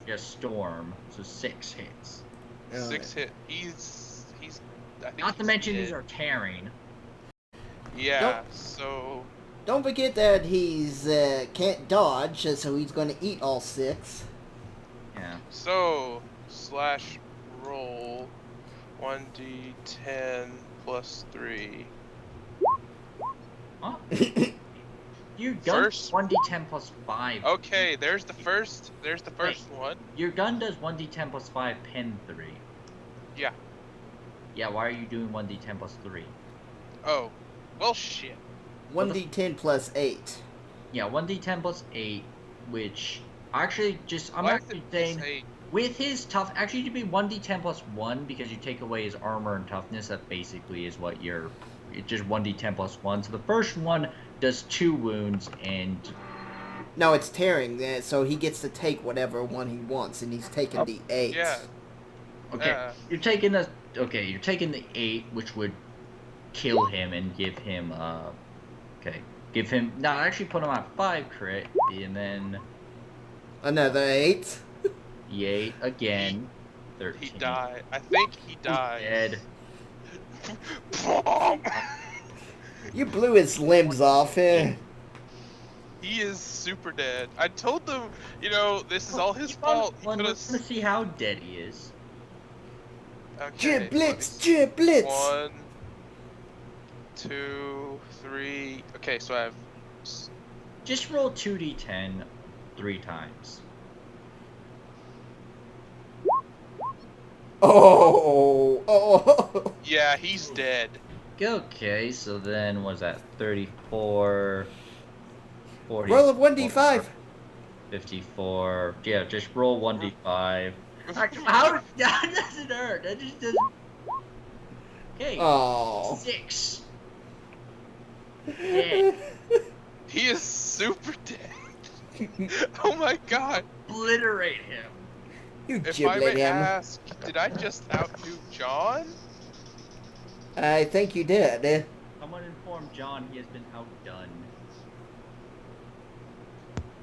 Yeah, storm. So 6 hits. 6 hit. He's. I think. Not to mention these are tearing. Yeah. So. Don't forget that he's can't dodge, so he's going to eat all 6. Yeah. So slash roll 1d10 plus 3. Huh? Your gun First 1d10 plus 5. Okay, there's the first one. Your gun does 1d10 plus 5 pen 3. Yeah. Yeah, why are you doing 1d10 plus 3? Oh. Well shit. 1d10 plus 8. Yeah, 1d10 plus 8, which actually I'm Why actually is it saying 8? with his tough, actually to be 1d10 plus 1 because you take away his armor and toughness. That basically is what it's just 1d10 plus 1. So the first one does 2 wounds and. No, it's tearing, so he gets to take whatever one he wants, and he's taking the 8. Yeah. Okay, you're taking the 8, which would kill him and give him actually put him at 5 crit, and then another 8. The 8 again. 13. He died. I think he died. Dead. You blew his limbs off. He is super dead. I told them, this is all his fault. Let's see how dead he is. Okay. Giblets! 1, 2, 3. Okay, so I have. Just roll 2d10 3 times. Oh. Yeah, he's dead. Okay, so then was that 34, 40, roll a 1d5. 54. Yeah, just roll 1d5. How does it hurt? That just doesn't. Okay. Oh. 6. Dead. He is super dead. Oh my god. Obliterate him. You If I giblet may him. ask, did I just outdo John? I think you did. Someone inform John he has been outdone.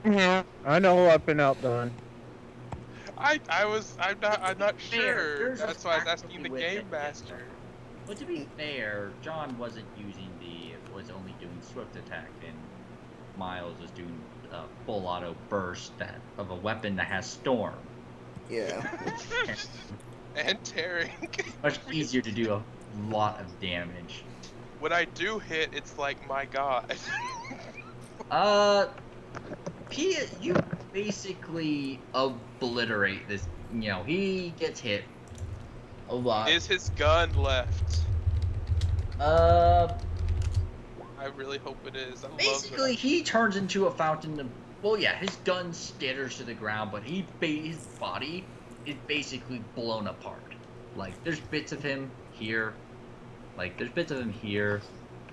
Yeah, I know I've been outdone. I'm not sure. There's a That's why I was asking factory the with game it, master. Well, to be fair, John wasn't using was only doing swift attack, and Miles is doing a full auto burst of a weapon that has storm. Yeah. And tearing. Much easier to do a lot of damage. When I do hit, it's like, my god. You basically obliterate this. He gets hit a lot. Is his gun left? I really hope it is. I Basically, he turns into a fountain of. Well, yeah, his gun skitters to the ground, but his body is basically blown apart. Like, there's bits of him here. Like, there's bits of him here,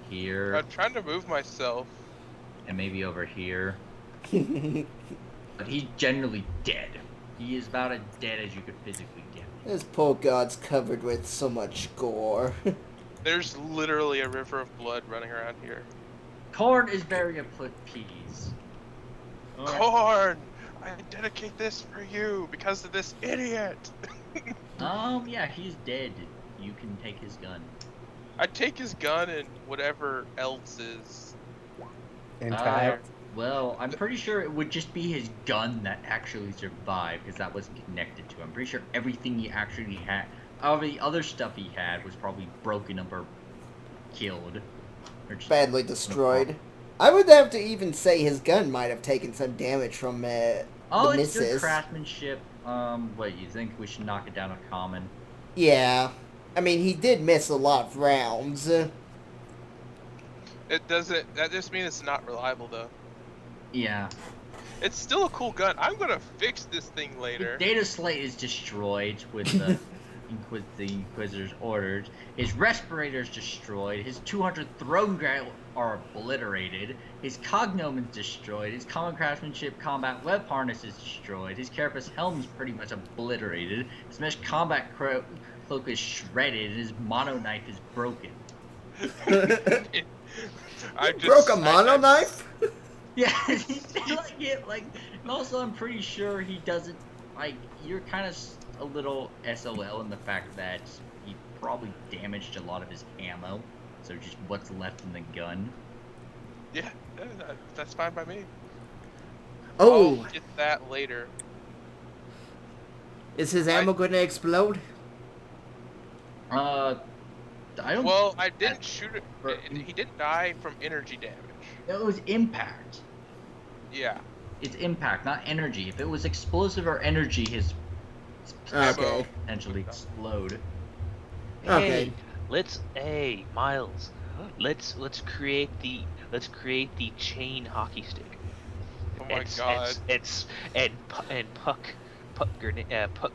here. I'm trying to move myself. And maybe over here. But he's generally dead. He is about as dead as you could physically get. This poor god's covered with so much gore. There's literally a river of blood running around here. Korn is very pleased. Korn! I dedicate this for you because of this idiot! Yeah, he's dead. You can take his gun. I take his gun and whatever else is. Intact. Well, I'm pretty sure it would just be his gun that actually survived, because that was connected to him. I'm pretty sure everything he actually had, all the other stuff he had, was probably broken up or killed. Or just Badly destroyed. I would have to even say his gun might have taken some damage from the it's good misses. craftsmanship. What, you think we should knock it down a common? Yeah. I mean, he did miss a lot of rounds. It doesn't. That just means it's not reliable though. Yeah. It's still a cool gun. I'm gonna fix this thing later. His data slate is destroyed with the Inquisitor's orders. His respirator is destroyed. His 200 throne guard are obliterated. His cognom is destroyed. His common craftsmanship combat web harness is destroyed. His carapace helm is pretty much obliterated. His mesh combat cloak is shredded. And his mono knife is broken. Broke a mono knife? Yeah, and also I'm pretty sure he doesn't like, you're kind of a little SOL in the fact that he probably damaged a lot of his ammo, so just what's left in the gun. Yeah, that's fine by me. Oh, I'll get that later. is his ammo going to explode? I don't. Well, I didn't shoot it. For- He didn't die from energy damage. It was impact. Yeah. It's impact, not energy. If it was explosive or energy, his Okay. potentially explode. Okay. Hey, Miles, let's create the chain hockey stick. Oh my god. And puck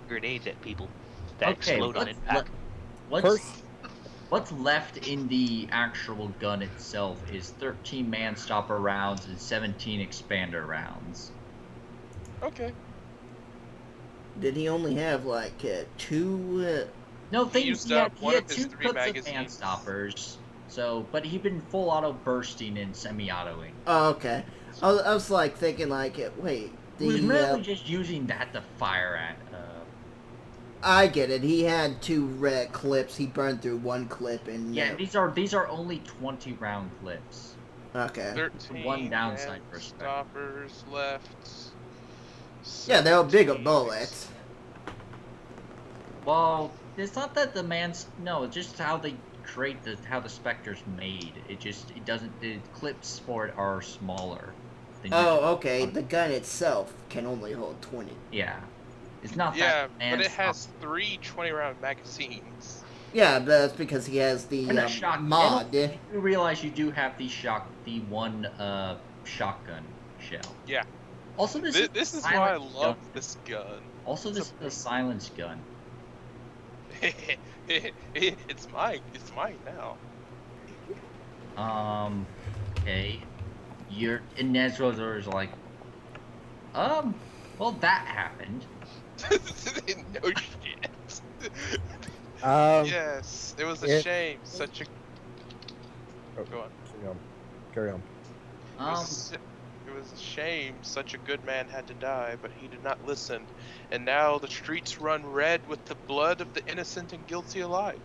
grenades at people that explode on impact. What's left in the actual gun itself is 13 man-stopper rounds and 17 expander rounds. Okay. Did he only have like 2? No, He things used he had, up he one had of his 2 3 clips of magazines. man-stoppers. So, but he'd been full auto bursting and semi-autoing. Oh, okay. I was like thinking like, wait, He was really just using that to fire at. I get it. He had 2 red clips. He burned through 1 clip and Yeah, these are only 20 round clips. Okay. 13 One downside for spec. stoppers left. Yeah, they're bigger 17 bullets. Well, it's not that the no, it's just how they create how the Spectre's made. The clips for it are smaller. than Oh, usual. okay. The gun itself can only hold 20. Yeah. It's not Yeah, that but it has 3 20-round magazines. Yeah, that's because he has the mod. You realize you do have the one shotgun shell. Yeah. Also, this is why I silence love gun. this gun. Also, this is a silence gun. It's mine. It's mine now. Okay. And Nezro's like, well, that happened. No shit. Yes, it was a shame. Such a. Oh, Go on. Carry on. It was a shame such a good man had to die, but he did not listen. And now the streets run red with the blood of the innocent and guilty alike.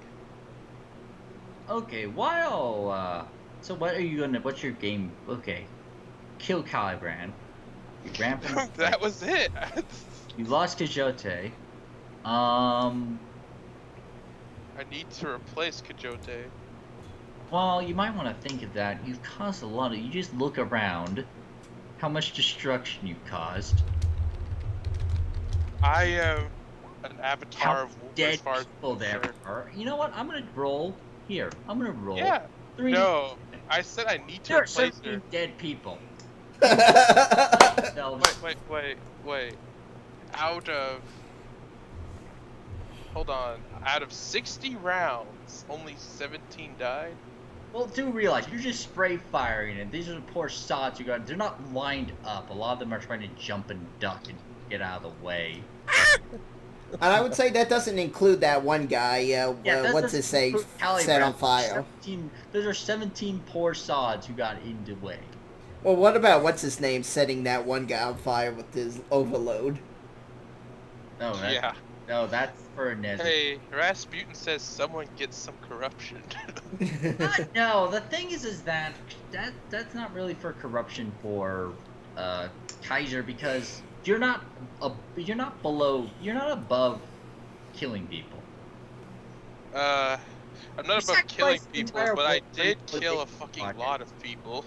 Okay, so what's your game? Okay. Kill Caliban. You ran from That was it. You lost Quixote. I need to replace Quixote. Well, you might want to think of that. You've caused a lot of. You just look around. How much destruction you've caused. I am an avatar How of war dead as far as people there concerned. are. You know what? I'm gonna roll. Here, I'm gonna roll. Yeah. 3. No, I said I need to There are replace her. 17 dead people. Wait. Out of... Hold on. Out of 60 rounds, only 17 died? Well, do realize you're just spray firing, and these are the poor sods you got. They're not lined up. A lot of them are trying to jump and duck and get out of the way. And I would say that doesn't include that one guy, what's his say, set on fire. Those are 17 poor sods who got in the way. Well, what about what's his name setting that one guy on fire with his overload? No, Yeah. No, that's for Nezzy. Hey, Rasputin says someone gets some corruption. No, the thing is that's not really for corruption for Kaiser, because you're not above killing people. I'm not about killing sacrificed the people, entire but I world did for kill a the fucking project. lot of people.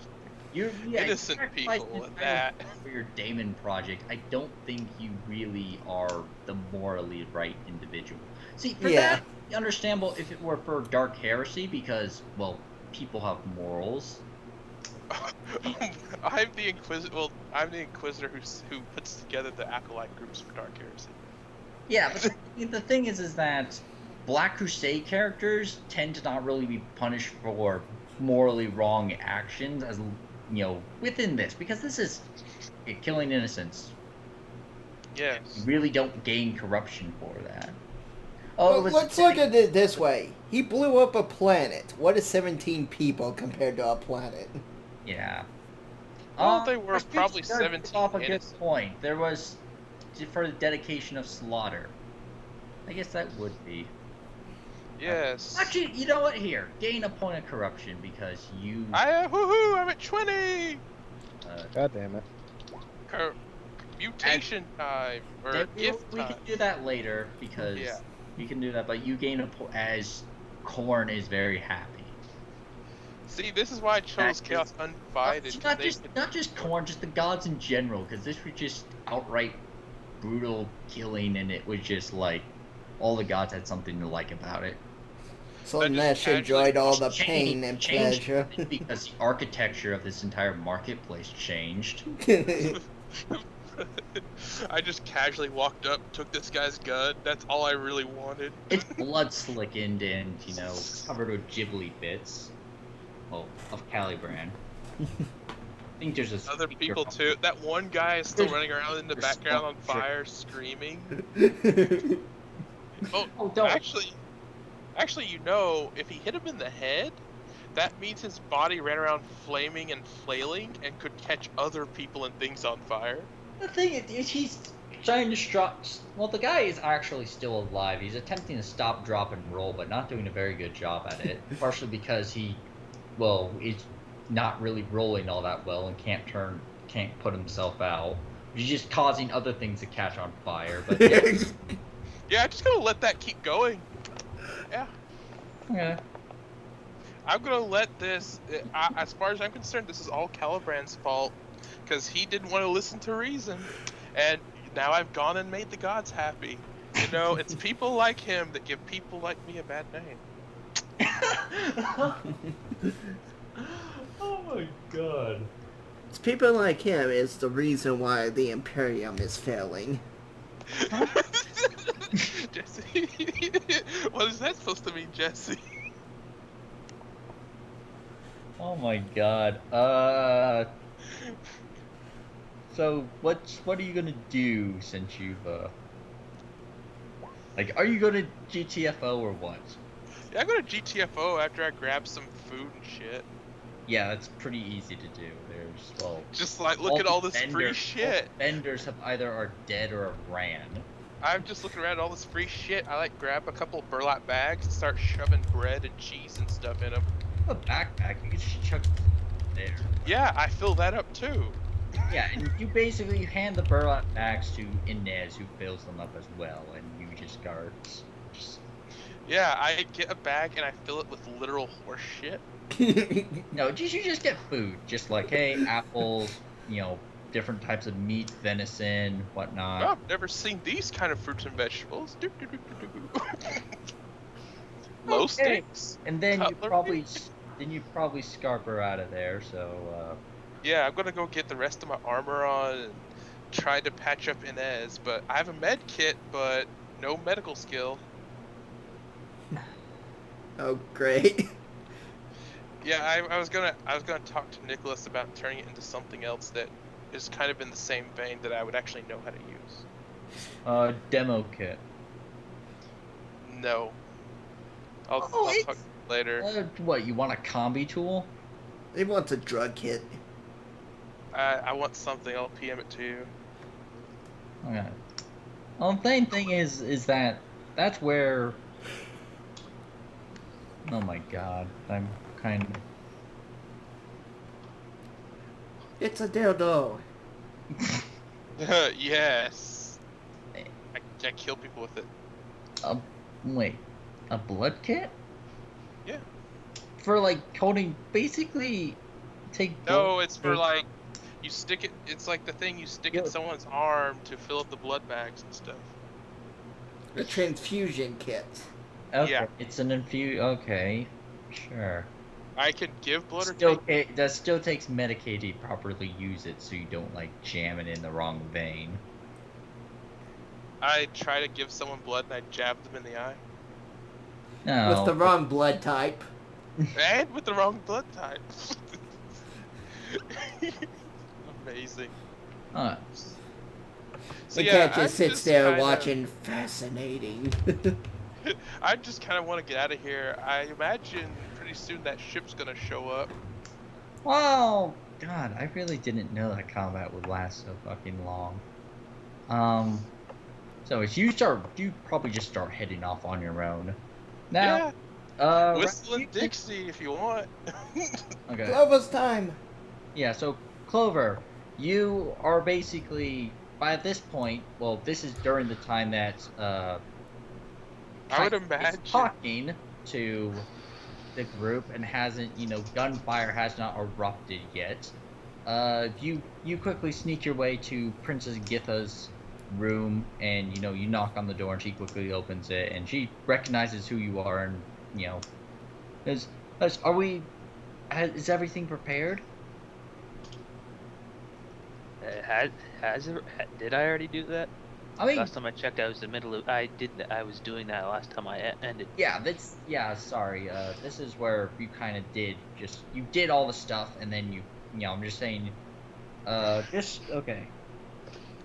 Yeah, Innocent you sacrificed people the at entire that. world for your Damon project. I don't think you really are the morally right individual. See, for that, understandable if it were for Dark Heresy, because, well, people have morals. I'm the Inquisitor. Well, I'm the Inquisitor who puts together the acolyte groups for Dark Heresy. Yeah, but the thing is that Black Crusade characters tend to not really be punished for morally wrong actions, as within this, because this is killing innocents. Yes. You really don't gain corruption for that. Well, let's look at it this way. He blew up a planet. What is 17 people compared to a planet? Yeah. Well, they were Rasputin probably does 17 off a good innocent. point. There was for the dedication of slaughter. I guess that would be. Yes. Actually, you know what? Here, gain a point of corruption because you. Woohoo! I'm at 20. God damn it. Mutation time or gift we time. can do that later because Yeah. you can do that, but you gain a point as Korn is very happy. See, this is why I chose Chaos Undivided. Not just Korn, just the gods in general, because this was just outright brutal killing, and it was just like all the gods had something to like about it. So Nash enjoyed all the pain and changed pleasure. because the architecture of this entire marketplace changed. I just casually walked up, took this guy's gun. That's all I really wanted. It's blood slickened and, you know, covered with ghibli bits. Well, of Caliban. I think there's a Other people too. That one guy is still running around in the background on fire, screaming. Oh, don't. Actually, you know, if he hit him in the head, that means his body ran around flaming and flailing and could catch other people and things on fire. The thing is, he's trying to stop. Well, the guy is actually still alive. He's attempting to stop, drop, and roll, but not doing a very good job at it. Partially because he's not really rolling all that well and can't put himself out. He's just causing other things to catch on fire. But yeah, yeah, I'm just gonna let that keep going. Yeah. Yeah. I'm gonna let this. As far as I'm concerned, this is all Caliban's fault because he didn't want to listen to reason, and now I've gone and made the gods happy. You know, it's people like him that give people like me a bad name. Oh my god. It's people like him is the reason why the Imperium is failing. Jesse, what is that supposed to mean, Jesse? Oh my god. So what are you gonna do since you've like, are you gonna GTFO or what? Yeah, I'm gonna GTFO after I grab some food and shit. Yeah, that's pretty easy to do. There's just like look at all this free shit. Vendors have either are dead or have ran. I'm just looking around at all this free shit. I like grab a couple of burlap bags and start shoving bread and cheese and stuff in them. A backpack, you can just chuck there. Yeah, I fill that up too. Yeah, and you basically hand the burlap bags to Inez, who fills them up as well, and you just guard. Yeah, I get a bag and I fill it with literal horse shit. No, you just get food. Just like, hey, apples, you know, different types of meat, venison, whatnot. Oh, I've never seen these kind of fruits and vegetables. Low stakes. And then you probably scarp her out of there, so yeah, I'm gonna go get the rest of my armor on and try to patch up Inez, but I have a med kit, but no medical skill. Oh, great. Yeah, I was gonna talk to Nicholas about turning it into something else that is kind of in the same vein that I would actually know how to use. Demo kit. No. I'll talk later. What, you want a combi tool? He wants a drug kit. I want something. I'll PM it to you. Okay. Well, the main thing is that that's where. Oh my god, I'm kind of. It's a dildo. Yes. I kill people with it. Wait, a blood kit? Yeah. For like coating, basically, take. No, it's for like, you stick it. It's like the thing you stick in someone's arm to fill up the blood bags and stuff. A transfusion kit. Okay, yeah. It's an Okay, sure. I can give blood that still takes Medicaid to properly use it, so you don't like jam it in the wrong vein. I try to give someone blood and I jab them in the eye. No. With the wrong blood type. And with the wrong blood type. Amazing. So we can't just sit there watching fascinating. I just kind of want to get out of here. I imagine pretty soon that ship's gonna show up. Wow, God, I really didn't know that combat would last so fucking long. So as you probably just start heading off on your own. Yeah, Now, whistling Dixie if you want. Okay. Clover's time. Yeah, so Clover, you are basically by this point. Well, this is during the time that I would Kite is imagine. talking to the group and hasn't, gunfire has not erupted yet. You quickly sneak your way to Princess Githa's room, and you knock on the door, and she quickly opens it, and she recognizes who you are, and is are we? Is everything prepared? Did I already do that? I mean, Last time I checked, I was the middle of. I was doing that last time I ended. yeah. Sorry. This is where you kind of you did all the stuff, and then I'm just saying. Just okay.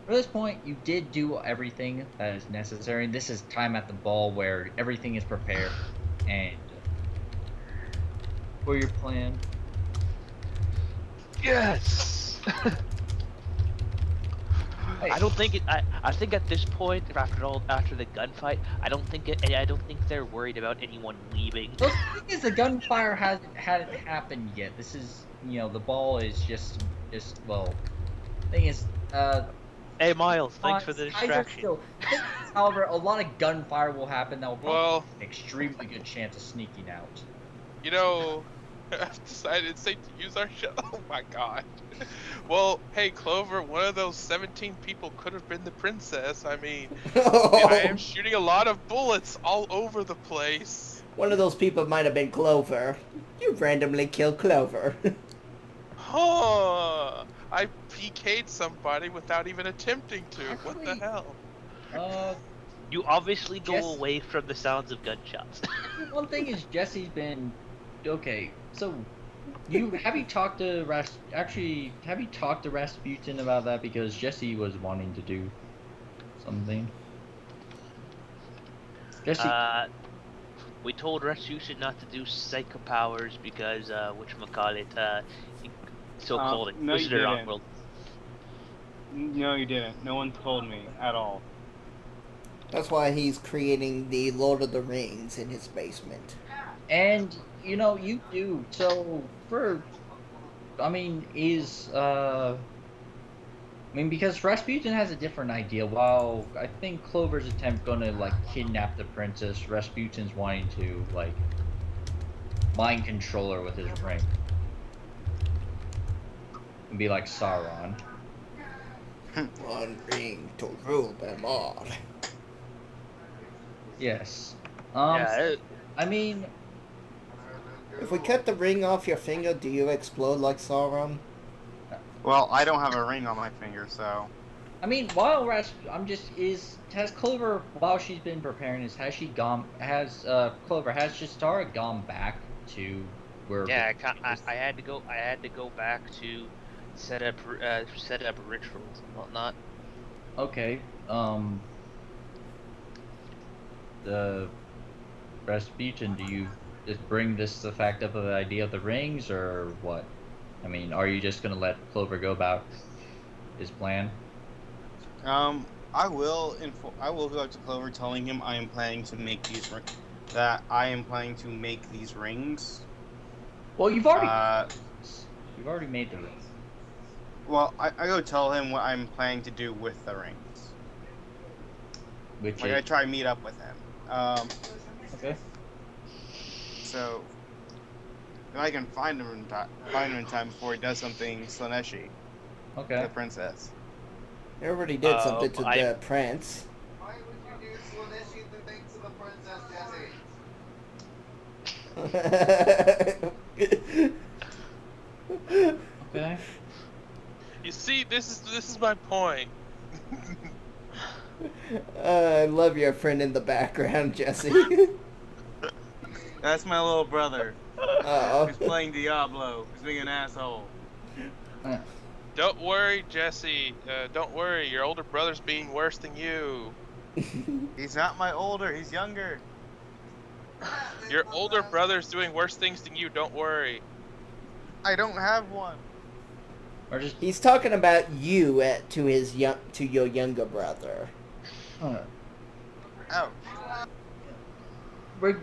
For this point, you did do everything that is necessary. This is time at the ball where everything is prepared, and for your plan. Yes. Hey, I don't think it. I think at this point, after the gunfight, I don't think they're worried about anyone leaving. well, the thing is, the gunfire hadn't happened yet. This is, the ball is just well. Thing is, Hey Miles, thanks for the distraction. However, a lot of gunfire will happen. That will probably Well, have an extremely good chance of sneaking out. I've decided it's safe to use our shell. Oh my god. Well, hey Clover, one of those 17 people could have been the princess. I mean, I am shooting a lot of bullets all over the place. One of those people might have been Clover. You randomly killed Clover. Huh. I PK'd somebody without even attempting to. What the Actually, hell? You obviously go Jess- away from the sounds of gunshots. One thing is Jesse's been okay. So, have you talked to Rasputin about that, because Jesse was wanting to do something. Jesse. We told Rasputin not to do psycho powers because whatchamacallit, so-called Inquisitor on world. No, you didn't. No one told me at all. That's why he's creating the Lord of the Rings in his basement. And, you do. So, because Rasputin has a different idea. While I think Clover's attempt gonna, kidnap the princess, Rasputin's wanting to, mind control her with his ring. And be like Sauron. One ring to rule them all. Yes. Yeah. If we cut the ring off your finger, do you explode like Sauron? Well, I don't have a ring on my finger, so. Has Clover, while she's been preparing this, has Shistara gone back to where? Yeah, I had to go back to set up rituals and whatnot. Okay. The Rasputin, do you just bring the fact up of the idea of the rings, or what? Are you just gonna let Clover go about his plan? I will go up to Clover, telling him I am planning to make these rings. Well, you've already made the rings. Well, I go tell him what I'm planning to do with the rings. I try to meet up with him. Okay. So, if I can find him in time before he does something Slaneshi. Okay. To the princess. He already did something to the prince. Why would you do Slaneshi the things to the princess, Jesse? Okay. You see, this is my point. I love your friend in the background, Jesse. That's my little brother. Oh. Who's playing Diablo. Who's being an asshole. Don't worry, Jesse. Don't worry. Your older brother's being worse than you. He's not my older. He's younger. Your older brother's doing worse things than you. Don't worry. I don't have one. Or just He's talking about you to your younger brother. oh. We're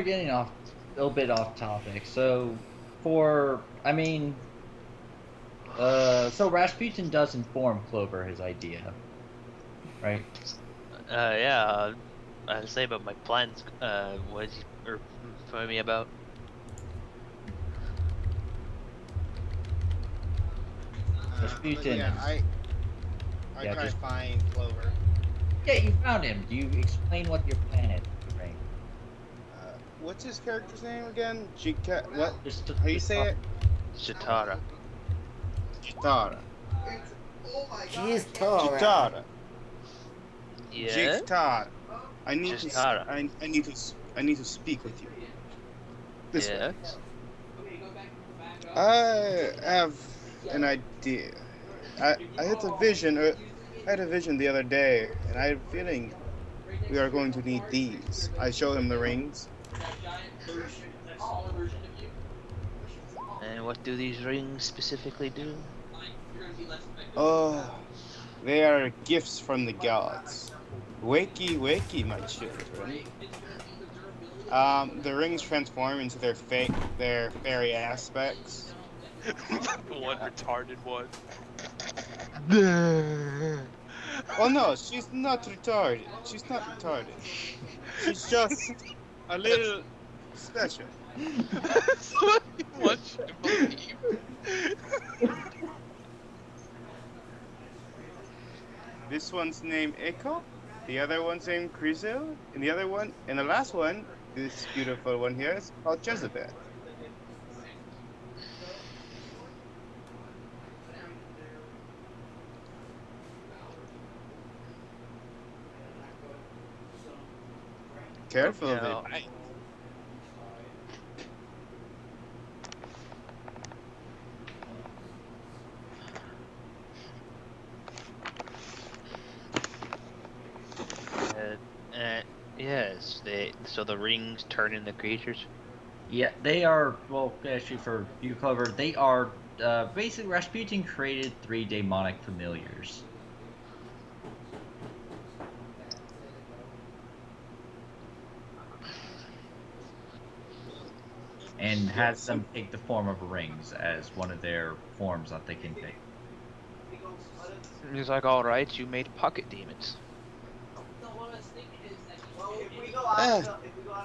getting off a little bit off topic. So so Rasputin does inform Clover his idea, right? Yeah. I'll say about my plans. What is or inform me about? But Rasputin. yeah, I Yeah, try to just- find Clover. Yeah, you found him. Do you explain what your plan is, right? What's his character's name again? Chika. What? Just How you say it? Chitara. Chitara. She's Tara. Chitara. Yeah. Chitara. I need to. Chitara. I need to speak with you. This way. Yes. I have an idea. I had a vision. I had a vision the other day, and I have a feeling we are going to need these. I show him the rings. And what do these rings specifically do? Oh, they are gifts from the gods. Wakey, wakey, my children. The rings transform into their fairy aspects. The one retarded one. Oh no, she's not retarded. She's not retarded. She's just a little special. That's what he wants you to believe. This one's named Echo, the other one's named Crusade, and the last one, this beautiful one here, is called Jezebel. Careful of No. it. Yes. So the rings turn into creatures. Yeah, they are. Well, actually, for you, Clover, they are basically Rasputin created 3 demonic familiars. And has them take the form of rings as one of their forms that they can take. He's like, all right, you made pocket demons.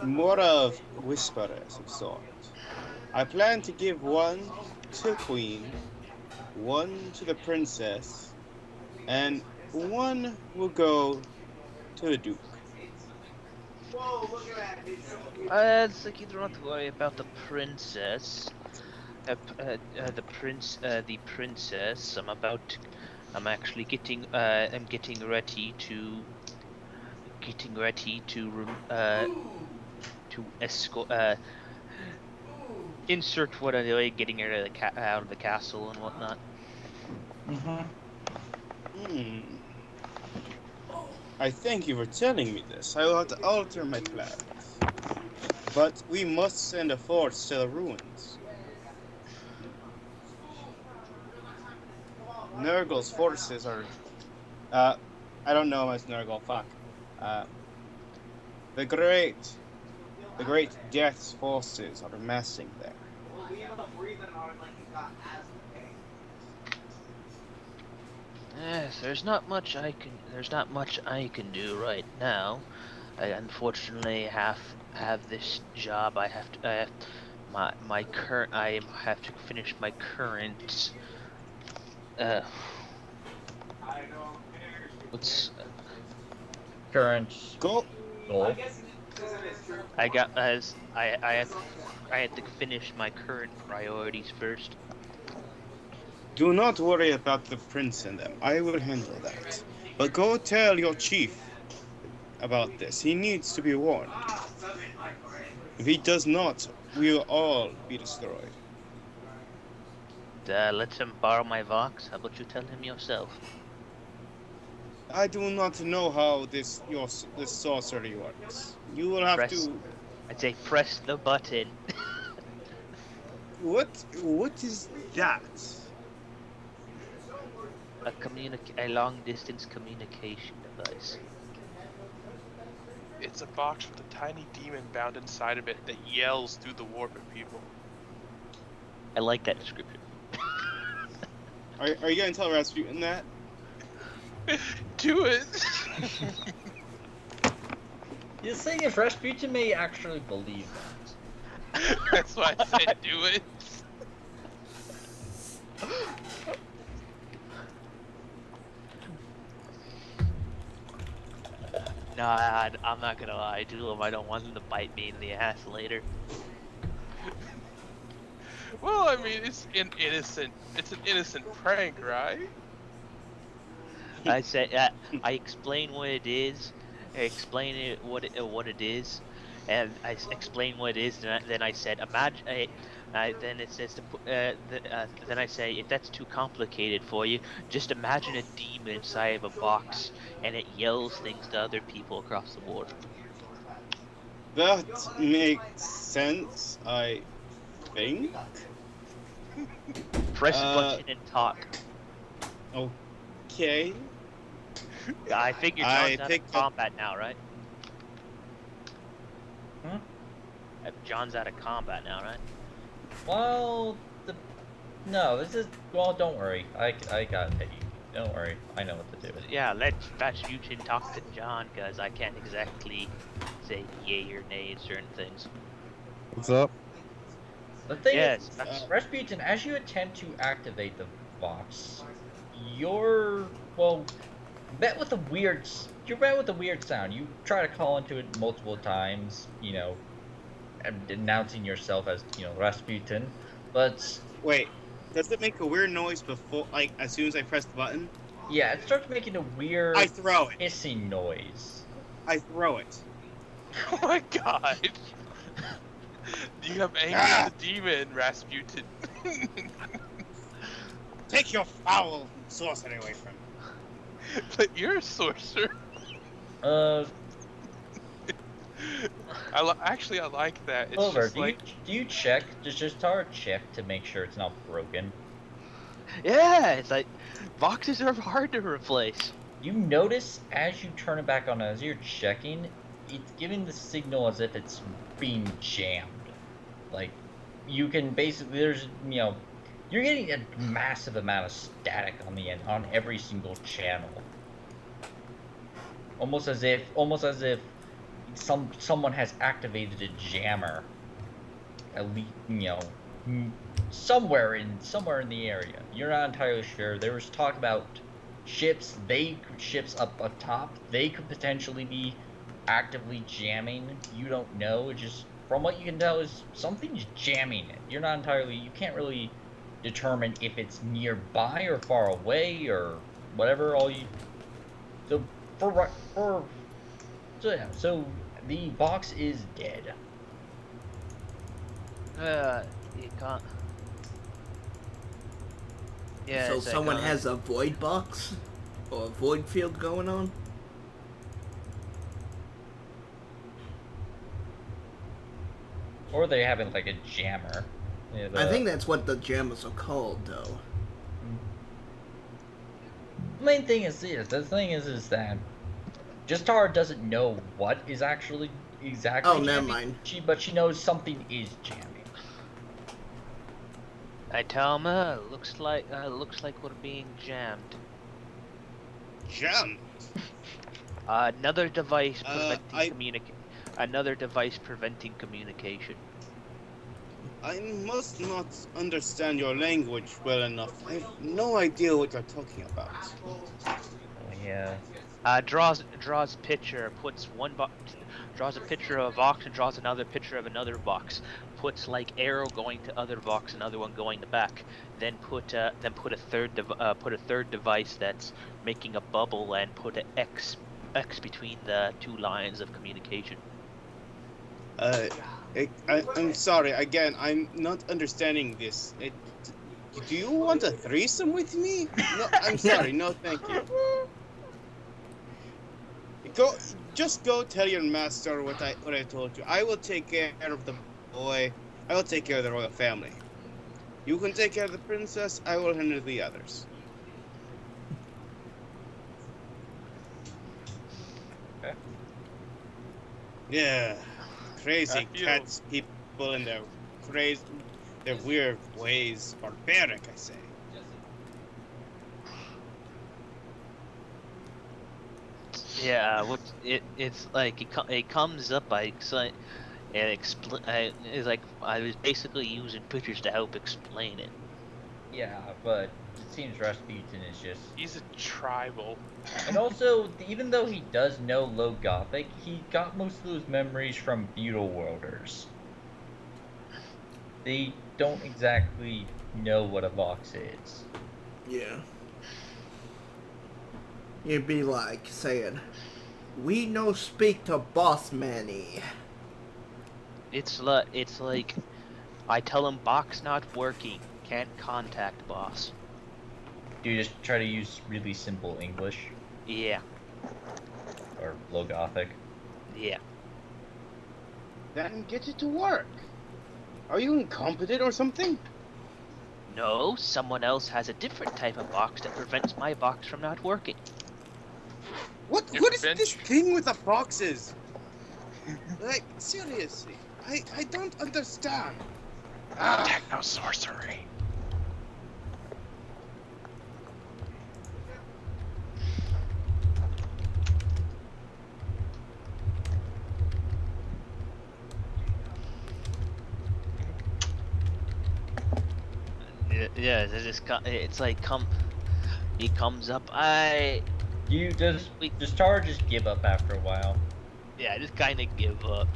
More of whisperers of sorts. I plan to give one to the queen, one to the princess, and one will go to the duke. It's like you don't have to worry about the princess. The princess. I'm actually getting. I'm getting ready to escort. Insert what I'm doing, getting her out of the castle and whatnot. I thank you for telling me this. I will have to alter my plans. But we must send a force to the ruins. Nurgle's forces are... I don't know much Nurgle, fuck. The great Death's forces are amassing there. Yes, there's not much I can do right now. I unfortunately have this job. I have to I have to finish my current what's Current Go. goal. I had to finish my current priorities first. Do not worry about the prince and them. I will handle that. But go tell your chief about this. He needs to be warned. If he does not, we will all be destroyed. Let him borrow my Vox. How about you tell him yourself? I do not know how this sorcery works. You will have to... I'd say press the button. What is that? a long distance communication device. It's a box with a tiny demon bound inside of it that yells through the warp at people. I like that description. Are you gonna tell Rasputin that? Do it! The thing is, Rasputin may actually believe that. That's why I said do it. No, I'm not gonna lie to him. I don't want him to bite me in the ass later. Well, I mean, it's an innocent prank, right? I say, I explain what it is. I explain it what it is, and I explain what it is. Then I said, imagine. Then it says to put. Then I say, if that's too complicated for you, just imagine a demon inside of a box, and it yells things to other people across the board. That makes sense, I think. Press a button and talk. Okay. I figure John's out of combat now, right? John's out of combat now, right? Well, no, this is... Well, don't worry. I got it. Don't worry. I know what to do. Yeah, let Rasputin talk to John, because I can't exactly say yay or nay at certain things. What's up? The thing Yes. is, Rasputin, as you attempt to activate the box, you're met with a weird sound. You try to call into it multiple times, you know, announcing yourself as, you know, Rasputin, but Wait, does it make a weird noise before, like, as soon as I press the button? yeah, it starts making a weird I throw it. hissing noise. I throw it. Oh my god! You have anger at the demon, Rasputin. Take your foul sorcery away from me. But you're a sorcerer. Actually, I like that. It's Clover, just like... do you check? Just Tara check to make sure it's not broken. Yeah, it's like boxes are hard to replace. You notice as you turn it back on, as you're checking, it's giving the signal as if it's being jammed. Like, you can basically, there's, you know, you're getting a massive amount of static on the end, on every single channel. Almost as if someone has activated a jammer. At least, you know, somewhere in the area. You're not entirely sure. There was talk about ships up top. They could potentially be actively jamming. You don't know. It's just, from what you can tell, is something's jamming it. You're not entirely. You can't really determine if it's nearby or far away or whatever. So the box is dead. You can't. Yeah. So it's like, someone has a void box or a void field going on? Or they have it like a jammer. Yeah, I think that's what the jammers are called, though. The main thing is this. The thing is that Justara doesn't know what is actually exactly. Oh, never jamming. mind. But she knows something is jamming. I tell him, looks like we're being jammed. Jammed? Another device I- preventing communication. I must not understand your language well enough. I have no idea what you're talking about. Oh, yeah. Draws a picture, draws a picture of a box and draws another picture of another box. Puts like arrow going to other box, another one going to back. Then put a third device that's making a bubble and put an X between the two lines of communication. I'm sorry, again, I'm not understanding this. Do you want a threesome with me? No, I'm sorry, no thank you. Just go tell your master what I told you. I will take care of the boy. I will take care of the royal family. You can take care of the princess, I will handle the others. Yeah, crazy I feel- cats, people, and their weird ways. Barbaric, I say. Yeah, it's like it comes up. It's like I was basically using pictures to help explain it. Yeah, but it seems Rasputin is just. He's a tribal. And also, even though he does know Low Gothic, he got most of those memories from Feudal Worlders. They don't exactly know what a Vox is. Yeah. It'd be like saying, "We no speak to Boss Manny." It's like I tell him box not working, can't contact boss. Do you just try to use really simple English? Yeah, Or Low Gothic? yeah. Then get it to work. Are you incompetent or something? No, someone else has a different type of box that prevents my box from not working. What is this thing with the boxes? Like, seriously, I don't understand. Techno sorcery. Yeah, it's like he comes up. Does Tara just give up after a while? Yeah, I just kind of give up.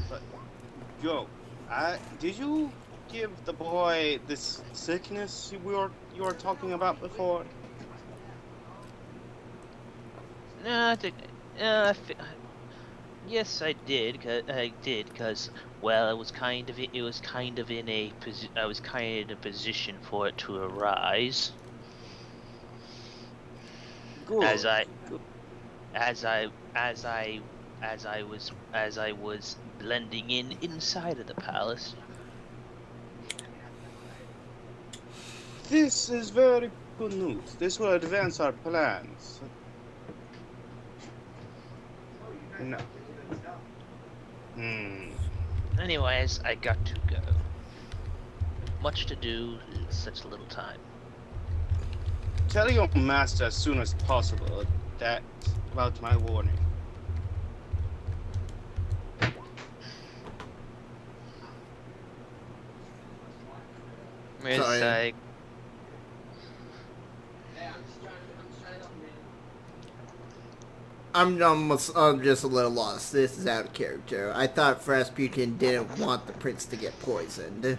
But, Joe, did you give the boy this sickness you were talking about before? No, I think. Yes, I did. Cause well, it was kind of in a I was kind of in a position for it to arise. Good. As I Good. as I was blending inside of the palace. This is very good news. This will advance our plans. No. Anyways, I got to go. Much to do, such little time. Tell your master as soon as possible that about my warning. It's Sorry. like I'm just a little lost. This is out of character. I thought Rasputin didn't want the prince to get poisoned.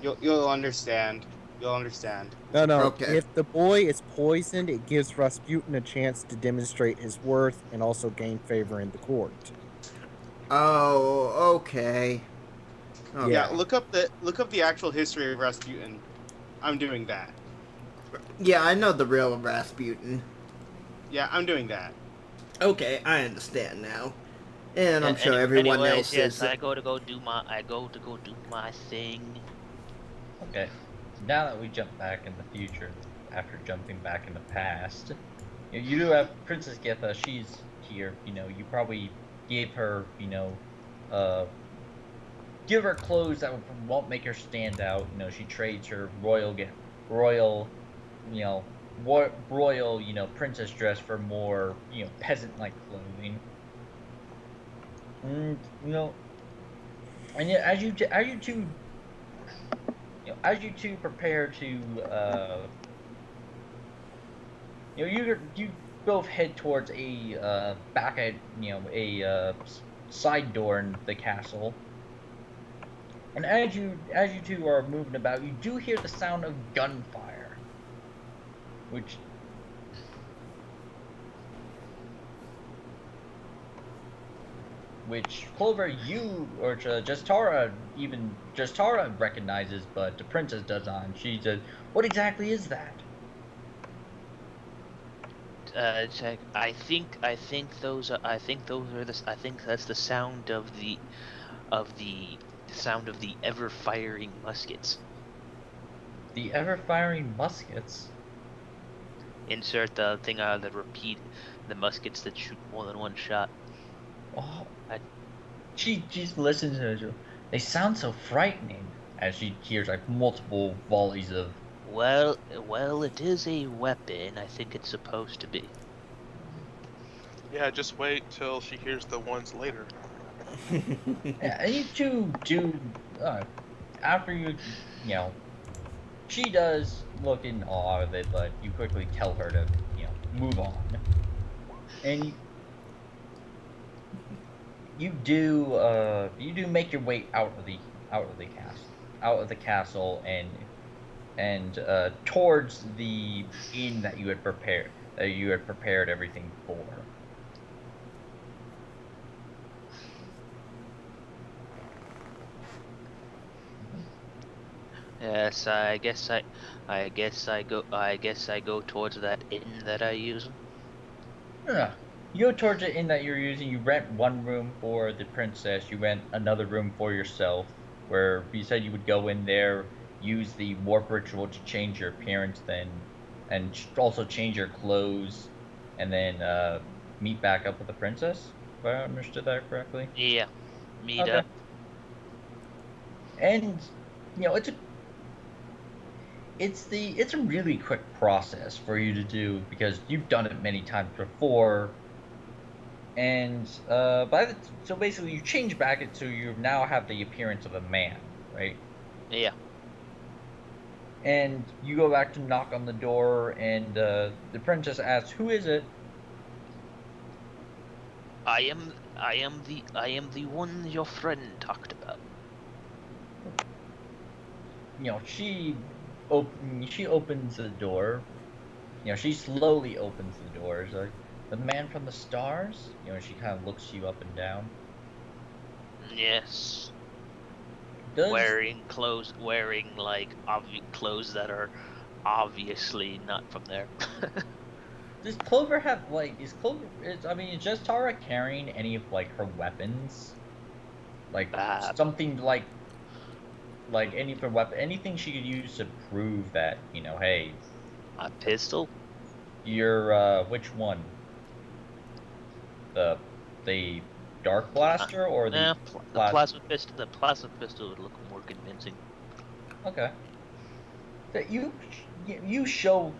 You'll understand. You'll understand. No. Okay. If the boy is poisoned, it gives Rasputin a chance to demonstrate his worth and also gain favor in the court. Oh, okay. Okay. Yeah, look up the actual history of Rasputin. I'm doing that. Yeah, I know the real Rasputin. Yeah, I'm doing that. Okay, I understand now. And I'm sure everyone else yes, is. I go to go do my thing. Okay. Now that we jump back in the future, after jumping back in the past, you do have Princess Getha. She's here. You probably gave her, give her clothes that won't make her stand out. She trades her royal, princess dress for more, peasant-like clothing. And as you two prepare to, you both head towards a side door in the castle. And as you two are moving about, you do hear the sound of gunfire, which Clover, you or just Tara recognizes, but the princess does not. And she says, "What exactly is that?" Check. I think that's the sound of the sound of the ever firing muskets. The ever firing muskets. insert the thing out that repeat the muskets that shoot more than one shot. Oh, I- she just listens to it. They sound so frightening as she hears like multiple volleys of. Well, it is a weapon. I think it's supposed to be. Yeah, just wait till she hears the ones later. Yeah, and you two do. After you know, she does look in awe of it, but you quickly tell her to, move on. And you do make your way out of the castle and towards the inn that you had prepared everything for. Yes, I guess I go towards that inn that I use. Yeah. You go towards the inn that you're using. You rent one room for the princess. You rent another room for yourself, where you said you would go in there, use the warp ritual to change your appearance, and also change your clothes, and then meet back up with the princess. If I understood that correctly. Yeah, meet Okay. up. And it's a really quick process for you to do because you've done it many times before. And so basically you change back it so you now have the appearance of a man, right? Yeah. And you go back to knock on the door, and the princess asks, "Who is it?" I am the one your friend talked about. She opens the door. She slowly opens the door. It's like, "The man from the stars?" She kind of looks you up and down. Yes. Does Wearing like clothes that are obviously not from there. Does Clover have like is Clover is just Tara carrying any of like her weapons? Like something like any of her weapon, anything she could use to prove that, hey, A pistol? you're which one? The dark blaster or the The plasma pistol. The plasma pistol would look more convincing. Okay. That you show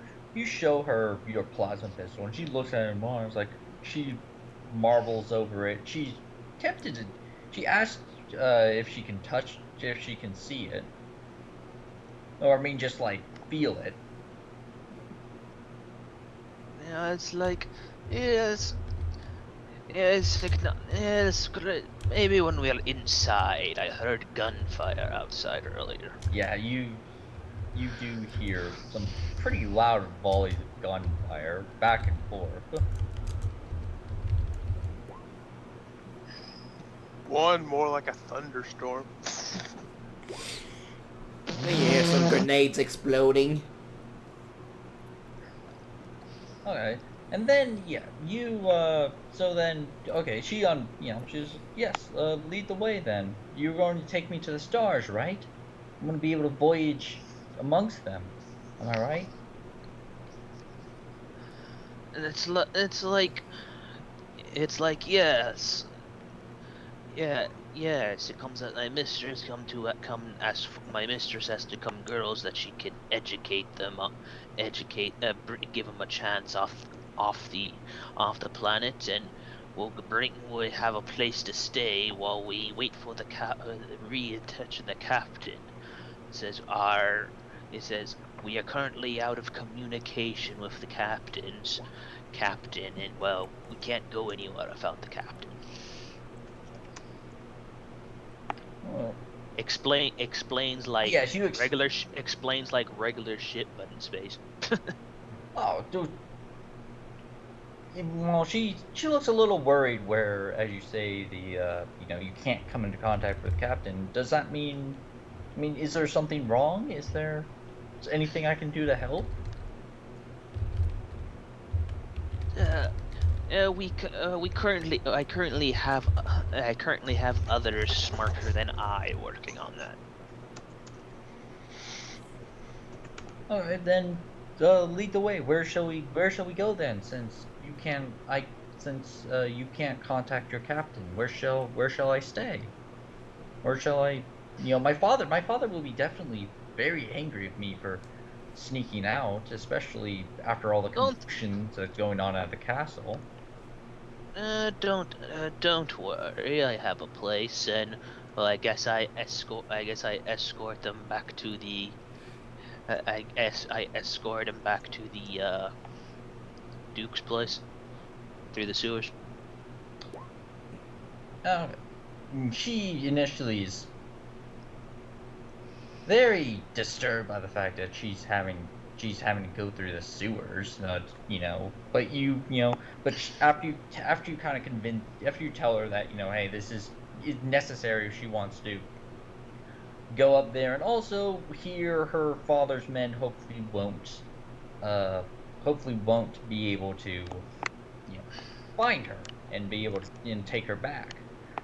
her your plasma pistol, and she looks at it more. It's like she marvels over it. She's tempted to. She asks if she can see it, or just like feel it. Yeah, it's like, yes, yes, great. Maybe when we're inside. I heard gunfire outside earlier. Yeah, you do hear some pretty loud volleys of gunfire back and forth. One more like a thunderstorm. Yeah, some grenades exploding. Okay. And then she's yes, lead the way then. You're going to take me to the stars, right? I'm going to be able to voyage amongst them. Am I right? And it's like yes. Yeah, yes, it comes that my mistress my mistress has to come girls that she can educate them, give them a chance off the planet, and we'll have a place to stay while we wait for the reattention the captain. It says we are currently out of communication with the captain, and well, we can't go anywhere without the captain. Well, Explains like yes, explains like regular shit, but in space. Oh, dude. Well, she looks a little worried. Where, as you say, you can't come into contact with the captain. Does that mean? Is there something wrong? Is anything I can do to help? I currently have others smarter than I working on that. Alright, then lead the way. Where shall we go then? Since you can't contact your captain, where shall I stay? Where shall I? My father will be definitely very angry at me for sneaking out, especially after all the Don't commotions that's going on at the castle. don't worry. I have a place, and well, I guess I escort them back to the. I escort them back to the Duke's place through the sewers. Uh, she initially is very disturbed by the fact that she's having to go through the sewers, but after you kind of convince after you tell her that hey, this is necessary if she wants to go up there, and also here her father's men uh hopefully won't be able to find her and be able to take her back.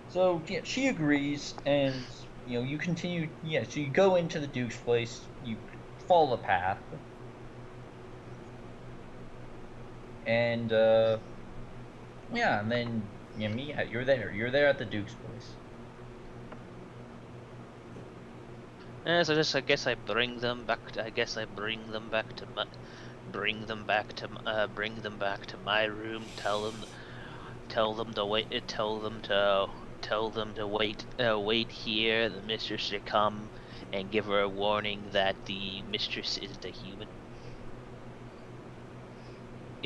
So yeah, she agrees, and you continue. Yeah, so you go into the Duke's place. You follow the path, and yeah, and then yeah, you're there. You're there at the Duke's place. So I guess I bring them back. I guess I bring them back to my. Bring them back to my room. Tell them to wait. Tell them to wait. Wait here. The mistress should come, and give her a warning that the mistress isn't a human.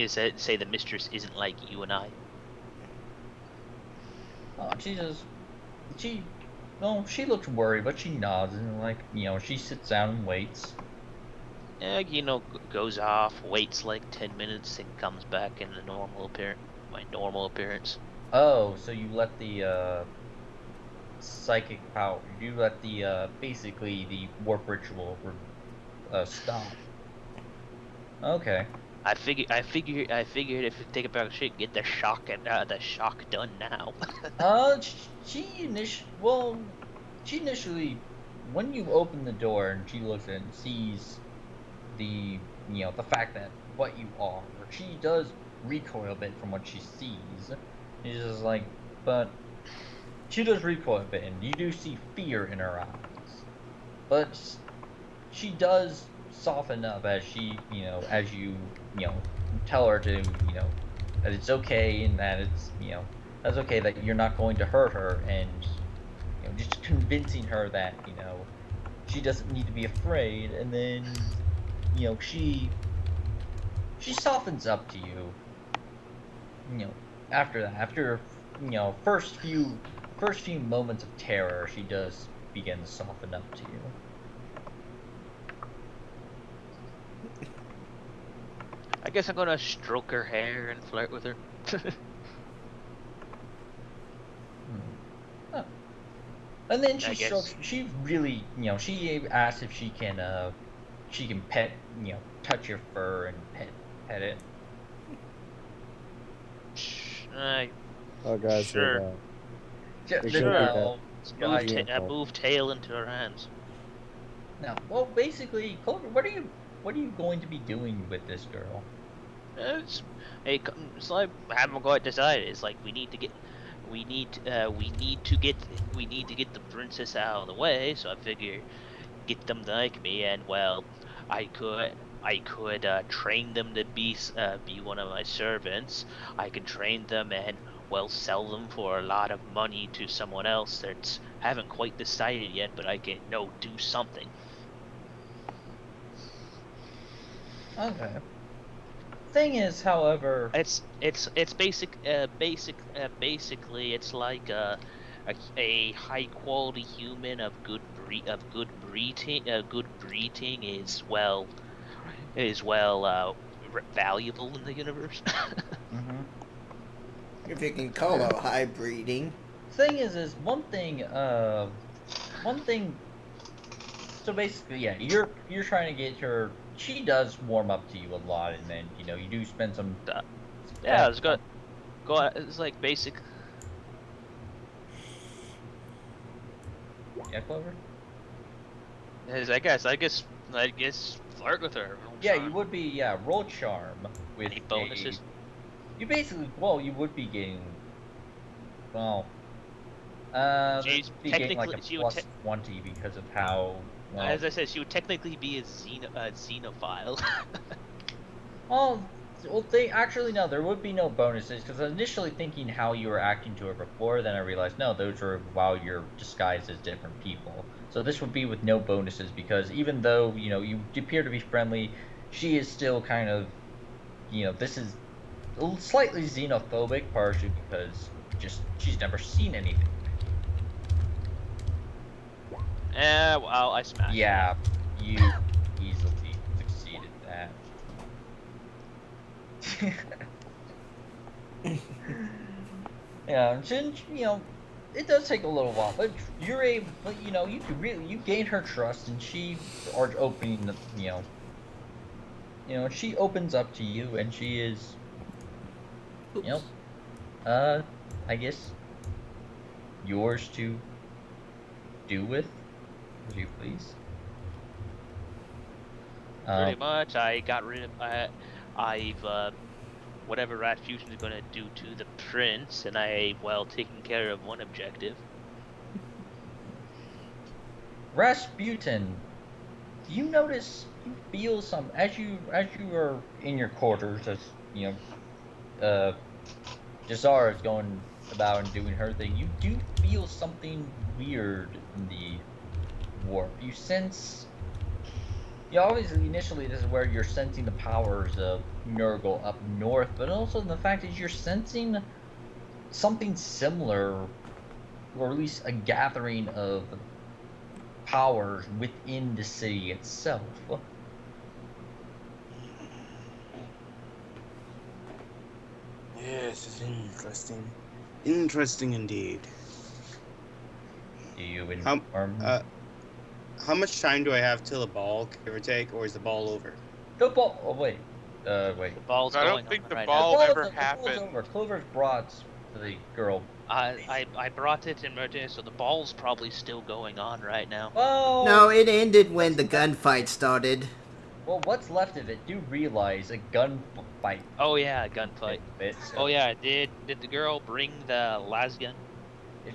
Say the mistress isn't like you and I. Oh, she, well, she looks worried, but she nods and she sits down and waits. Goes off, waits like 10 minutes, and comes back in my normal appearance. Oh, so you let the psychic power. You let the basically the warp ritual stop. Okay. I figured if you take a bag of shit, get the shock done now. She initially, when you open the door and she looks in and sees the the fact that what you are, she does recoil a bit from what she sees. She's just like, but she does recoil a bit, and you do see fear in her eyes. But she does soften up as as you tell her to that it's okay, and that it's that's okay, that you're not going to hurt her, and just convincing her that she doesn't need to be afraid, and then she softens up to you. After that, after first few moments of terror, she does begin to soften up to you. I guess I'm gonna stroke her hair and flirt with her. And then she really, she asks if she can pet, touch your fur and pet it. Oh, guys, Sure. Sure. I move tail into her hands. Now, well, basically, Clover, what are you going to be doing with this girl? It's like I haven't quite decided. It's like we need to get the princess out of the way. So I figure get them to like me, and well, I could train them to be one of my servants. I could train them and sell them for a lot of money to someone else that's haven't quite decided yet, but I can do something. Okay. Thing is, however, It's basically it's like a high quality human of good breeding is valuable in the universe. If you can call it high breeding. Thing is one thing. So basically, yeah, you're trying to get her. She does warm up to you a lot, and then you do spend some. Yeah, it's good. It's like basic. Yeah, Clover. I guess flirt with her. roll Yeah, charm. you would be. Yeah, roll charm with Any bonuses? You basically, well, you would be getting. Well, She's be getting like a technically she would. plus 20 because of how. Well, As I said, she would technically be a xenophile. well, they actually no, there would be no bonuses because I was initially thinking how you were acting to her before, then I realized no, those were while you're disguised as different people. So this would be with no bonuses because even though you appear to be friendly, she is still kind of, this is slightly xenophobic, partially because just she's never seen anything. Well, I smashed. Yeah, you easily succeeded that. Yeah, since it does take a little while, but you're able. But you can really gain her trust, and she are opening. She opens up to you, and she is. Oops. I guess yours to do with, as you please. Pretty much, I got rid of. I've whatever Rasputin is gonna do to the prince, and I taken care of one objective. Rasputin, do you notice you feel some as you are in your quarters as Jazara is going about and doing her thing, you do feel something weird in the warp. You sense obviously initially this is where you're sensing the powers of Nurgle up north, but also the fact is you're sensing something similar, or at least a gathering of powers within the city itself. Yes, it's interesting. Interesting indeed. Do you inform? How much time do I have till the ball, give or take, or is the ball over? The ball. Oh wait. Wait. The ball's I going don't think on the right ball now. ever The ball's happened. over. Clover's brought to the girl. I brought it in Merton, so the ball's probably still going on right now. Well, No, it ended when the gunfight started. well, what's left of it? Do realize a gunfight. Oh yeah, gunfight. So Oh yeah, did the girl bring the las gun?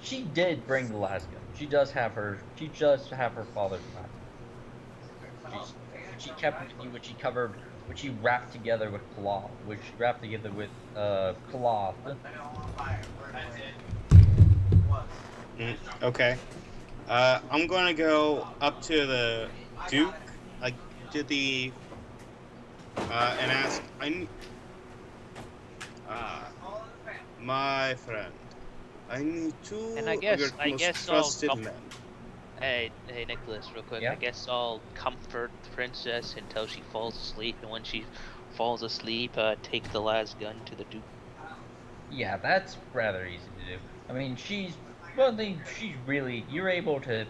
she did bring the last gun. She does have her. She does have her father's last gun. She kept with you, which she covered, which she wrapped together with cloth, cloth. Okay. I'm gonna go up to the Duke, like to the, and ask. My friend, I need two And I of guess- your I most guess I'll trusted come- men. Hey Nicholas, real quick. Yeah? I guess I'll comfort the princess until she falls asleep, and when she falls asleep, take the las gun to the Duke. Yeah, that's rather easy to do. I mean, you're able to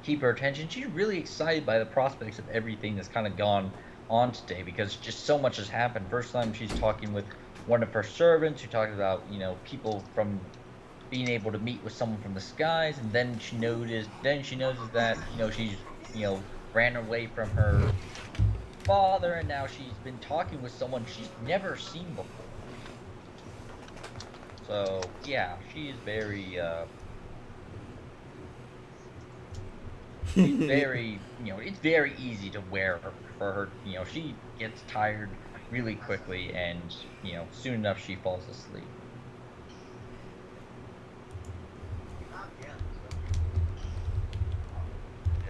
keep her attention. She's really excited by the prospects of everything that's kind of gone on today because just so much has happened. First time she's talking with one of her servants who talked about, people from being able to meet with someone from the skies, and then she noticed that, she's, ran away from her father, and now she's been talking with someone she's never seen before. So yeah, she is very she's very it's very easy to wear her for her. She gets tired really quickly, and soon enough she falls asleep.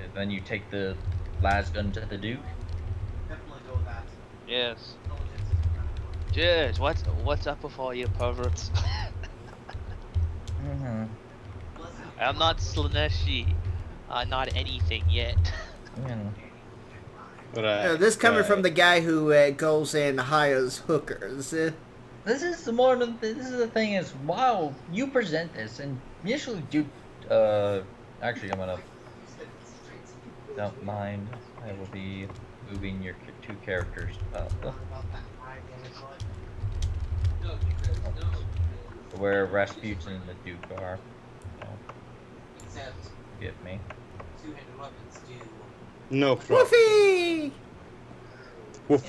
And then you take the las gun to the Duke. Yes. Yes. What's up with all you perverts? Mm-hmm. I'm not Slaneshi. Not anything yet. Right. This coming from the guy who goes and hires hookers. This is the thing is, wow, you present this and initially Duke. Actually, I'm gonna. Don't mind. I will be moving your two characters up. Where Rasputin and the Duke are. Forgive me. No problem. Woofy!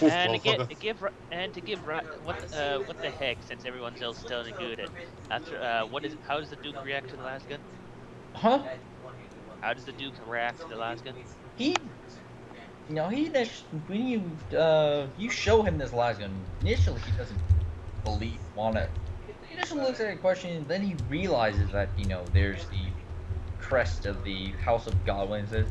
And to give what the heck, since everyone's else telling good at after how does the Duke react to the last gun? Huh? How does the Duke react to the last gun? He, when you show him this last gun, initially he doesn't wanna. He initially looks at the question, then he realizes that there's the crest of the House of Godwin and says,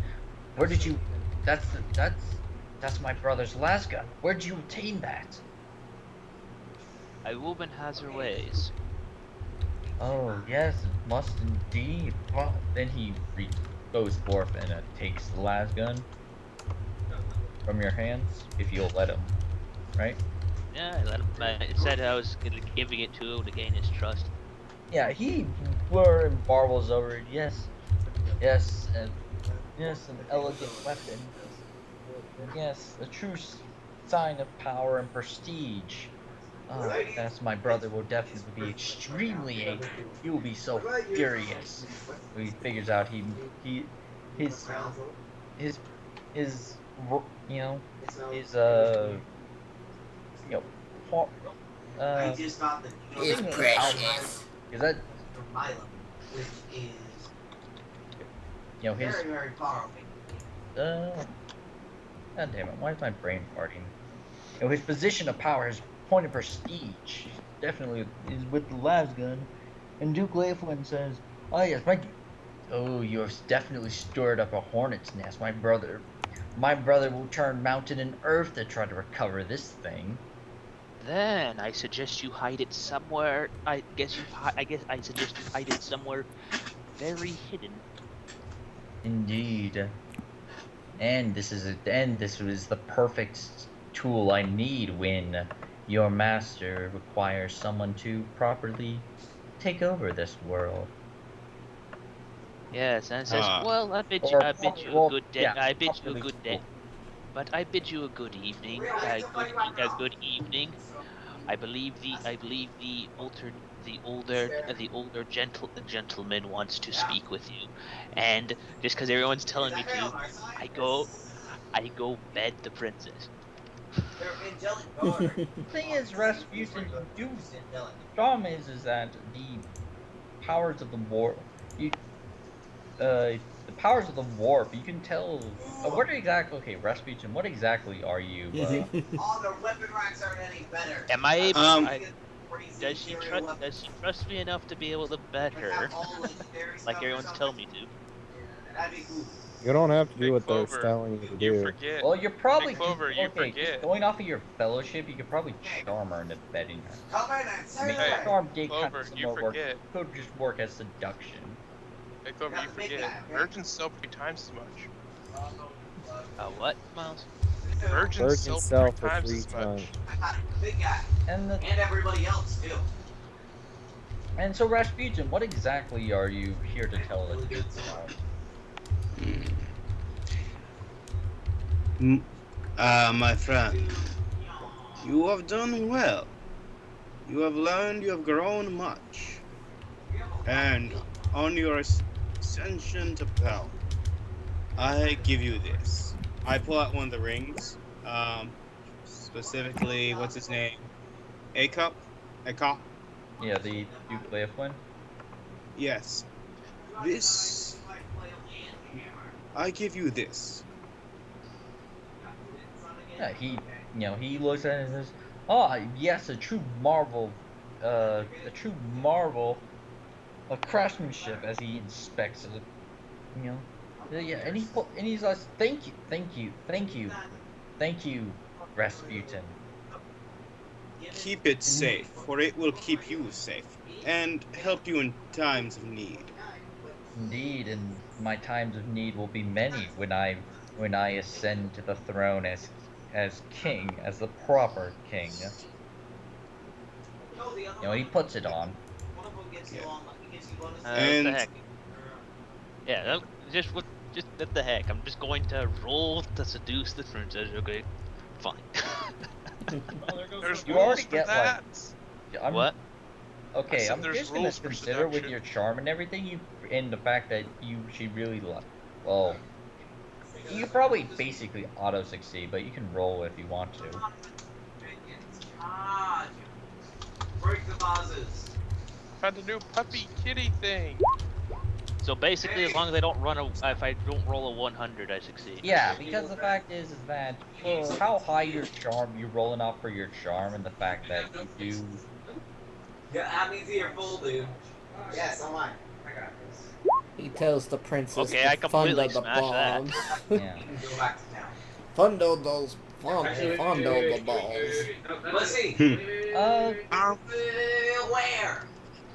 "Where did you? That's my brother's las gun. Where did you obtain that?" A woman has her ways. Oh yes, it must indeed. Well, then he goes forth and takes the las gun from your hands, if you'll let him, right? Yeah, I let him. It said I was giving it to him to gain his trust. Yeah, he marvels over it. Yes, and yes, an elegant weapon. Yes, a true sign of power and prestige. Oh, yes, my brother will definitely be extremely angry. He will be so furious when he figures out he his his his you know his you know fa- It's precious. is that his god damn it, why is my brain farting? His position of power, his point of prestige, definitely is with the las gun. And Duke Leifwin says, "Oh yes, you have definitely stirred up a hornet's nest. My brother will turn mountain and earth to try to recover this thing." Then I suggest you hide it somewhere. I guess I suggest you hide it somewhere very hidden. Indeed. And this was the perfect tool I need when your master requires someone to properly take over this world. Yes, and it says, Ah. "Well, I bid you a good day. I bid you a good day, but I bid you a good evening. A good evening. I believe the older gentleman wants to speak with you, and just because everyone's telling me to, I go bed the princess." The thing is, Rasputin, the problem is that the powers of the war, the powers of the warp, you can tell. What are exactly? Okay, Rasputin, what exactly are you? All their weapon racks aren't any better. Am I able? Um, Does she trust me enough to be able to bet her, like everyone's telling me to? That'd be cool. You don't have to do Big what they're Clover, telling you to you do. forget. Well, you're probably Big Clover, you okay. Just forget. going off of your fellowship, you could probably charm her into betting her. Come in and I say mean, Hey, charm did kind Clover, of you similar work. forget. Could just work as seduction. Hey, Clover, you forget. Virgins sell 3 times as much. What, Miles? Virgins sell sell 3 for times 3 as much. times. I got a big guy. And And everybody else, too. so Rasputin, what exactly are you here to tell the Duke about? My friend, you have done well. You have learned, you have grown much. And on your ascension to power, I give you this. I pull out one of the rings. Specifically, what's his name? A cup? Yeah, the Duke Leifwin. Yes. This. I give you this. Yeah, he looks at it and says, "Oh, yes, a true marvel of craftsmanship," as he inspects it. Yeah, and he's like, "Thank you, Rasputin." Keep it safe, for it will keep you safe and help you in times of need. Indeed, and my times of need will be many when I ascend to the throne as king, as the proper king. He puts it on. Yeah. What the And heck? Yeah, just what the heck? I'm just going to roll to seduce the princess. Okay, fine. There's You rules already for get, that. What? Okay, I said I'm there's just gonna rules for consider with seduction. your charm and everything, and the fact that she really she You probably basically auto succeed, but you can roll if you want to. Break the vases. Found a new puppy kitty thing. So basically, as long as I don't if I don't roll a 100, I succeed. Yeah, because the fact is that for how high your charm, you're rolling off for your charm, and the fact that you do. Yeah, I'm easier full, dude. Yes, I'm on. I got this. He tells the princess Okay, to I completely fondle the smashed that. bombs. Yeah. Go back to town. Fondle those fondle the balls. Let's see. Where?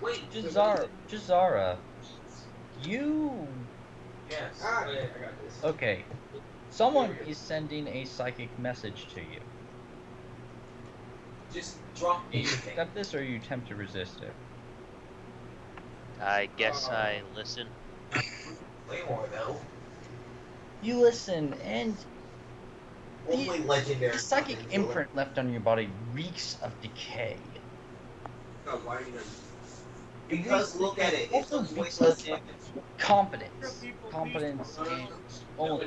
Wait. Jazara, you. Yes. I got this. Okay. Someone is sending a psychic message to you. Just drop Do you anything. accept this or you attempt to resist it? I guess I listen. Way more though. You listen, and Only legendary. the psychic imprint left on your body reeks of decay. Because look at it. It Also does way reeks less of damage. confidence and almost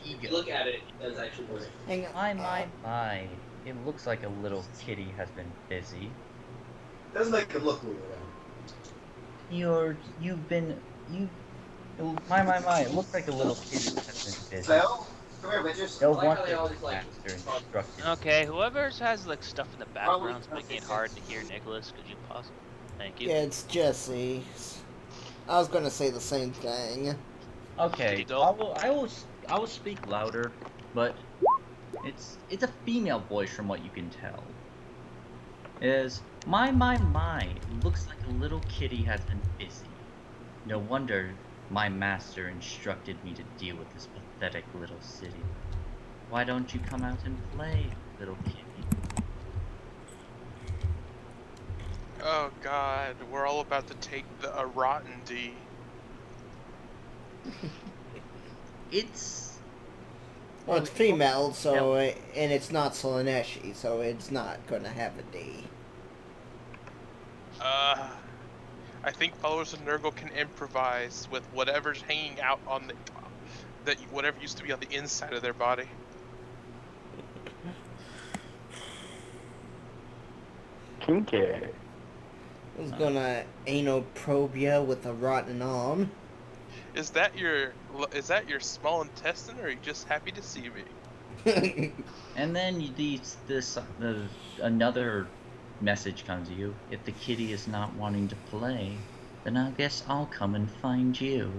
ego. Look at it. It does actually work. Hang on. My. It looks like a little kitty has been busy. Doesn't make him look weird. My. It looks like a little kitty has been busy. So, come here, bitches. They'll I want how they their always, master instructed. Okay, whoever has like stuff in the background is making it hard to hear Nicholas. Could you pause? Thank you. Yeah, it's Jesse. I was gonna say the same thing. Okay, I will speak louder, but it's a female voice from what you can tell. It is my, it looks like a little kitty has been busy. No wonder my master instructed me to deal with this pathetic little city. Why don't you come out and play, little kitty? Oh god, we're all about to take a rotten D. It's Well, it's female, so and it's not Slaneshi, so it's not gonna have a D. I think followers of Nurgle can improvise with whatever's hanging out on whatever used to be on the inside of their body. Okay. Who's gonna anal probe ya with a rotten arm? Is that your small intestine, or are you just happy to see me? and then another message comes to you. If the kitty is not wanting to play, then I guess I'll come and find you.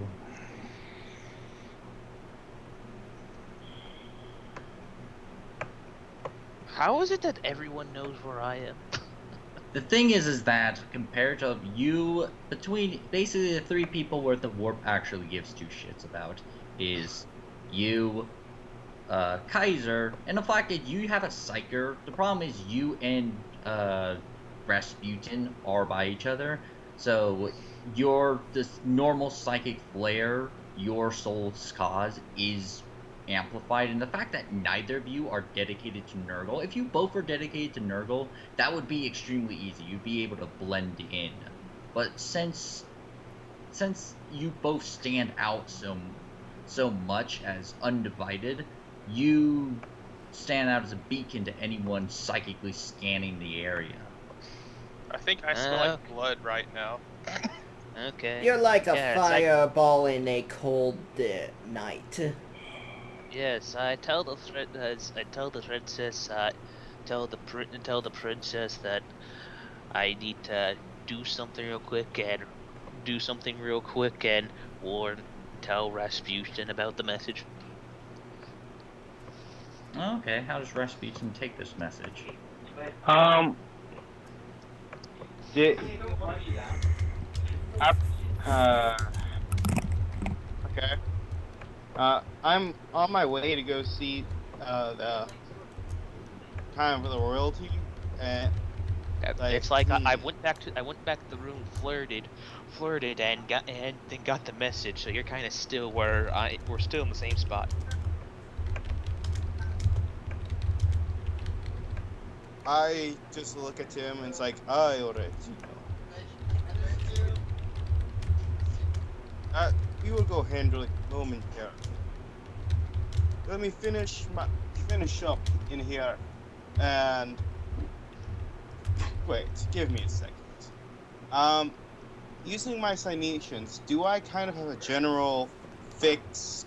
How is it that everyone knows where I am? The thing is that compared to you, between basically the three people worth of warp actually gives two shits about is you, Kaiser, and the fact that you have a psyker. The problem is you and Rasputin are by each other, so this normal psychic flare, your soul's cause is amplified, and the fact that neither of you are dedicated to Nurgle. If you both were dedicated to Nurgle, that would be extremely easy. You'd be able to blend in. But since you both stand out so much as undivided, you stand out as a beacon to anyone psychically scanning the area. I think I smell like blood right now. Okay. You're like a Yeah, fireball in a cold night. Yes, I tell the princess, tell the princess that I need to do something real quick and tell Rasputin about the message. Okay, how does Rasputin take this message? Okay. I'm on my way to go see the kind of the royalty, and It's like I went back to the room, flirted, and then got the message. So you're kind of still we're still in the same spot. I just look at him and it's like, I already know. We will go handle it momentarily. let me finish up in here, and wait, give me a second. Using my citations, do I kind of have a general fix